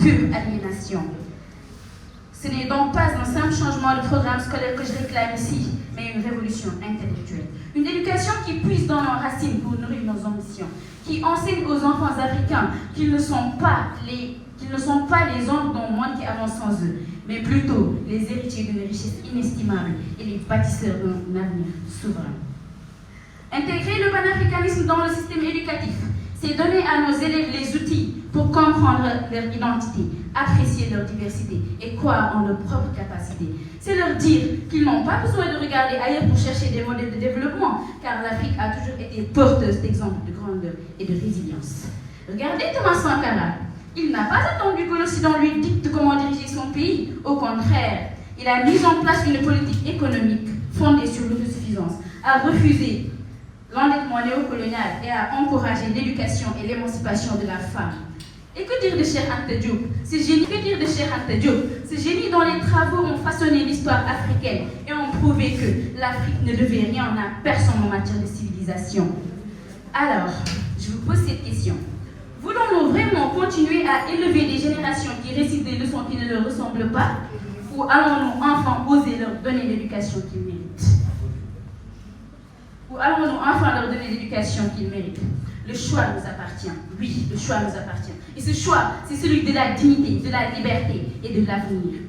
pure aliénation. Ce n'est donc pas un simple changement de programme scolaire que je réclame ici, mais une révolution intellectuelle. Une éducation qui puise dans nos racines pour nourrir nos ambitions, qui enseigne aux enfants africains qu'ils ne sont pas les ombres d'un monde qui avance sans eux, mais plutôt les héritiers d'une richesse inestimable et les bâtisseurs d'un avenir souverain. Intégrer le panafricanisme dans le système éducatif, c'est donner à nos élèves les outils pour comprendre leur identité, apprécier leur diversité et croire en leurs propres capacités. C'est leur dire qu'ils n'ont pas besoin de regarder ailleurs pour chercher des modèles de développement, car l'Afrique a toujours été porteuse d'exemples de grandeur et de résilience. Regardez Thomas Sankara. Il n'a pas attendu que l'Occident lui dicte comment diriger son pays. Au contraire, il a mis en place une politique économique fondée sur l'autosuffisance, a refusé l'endettement néocolonial et a encouragé l'éducation et l'émancipation de la femme. Et que dire de Cheikh Anta Diop? Ce génie dont les travaux ont façonné l'histoire africaine et ont prouvé que l'Afrique ne devait rien à personne en matière de civilisation. Alors, je vous pose cette question. Voulons-nous vraiment continuer à élever des générations qui récitent des leçons qui ne leur ressemblent pas? Ou allons-nous enfin oser leur donner l'éducation qu'ils méritent? Le choix nous appartient. Oui, le choix nous appartient. Et ce choix, c'est celui de la dignité, de la liberté et de l'avenir.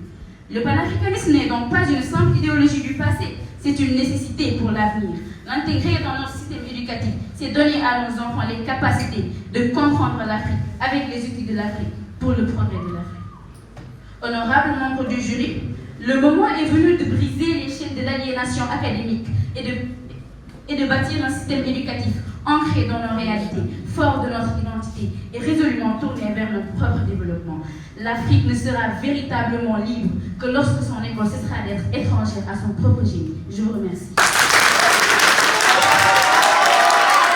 Le panafricanisme n'est donc pas une simple idéologie du passé, c'est une nécessité pour l'avenir. L'intégrer dans notre système éducatif, c'est donner à nos enfants les capacités de comprendre l'Afrique avec les outils de l'Afrique pour le progrès de l'Afrique. Honorables membres du jury, le moment est venu de briser les chaînes de l'aliénation académique et de bâtir un système éducatif ancré dans nos réalités, fort de notre identité et résolument tourné vers notre propre développement. L'Afrique ne sera véritablement libre que lorsque son école cessera d'être étrangère à son propre génie. Je vous remercie.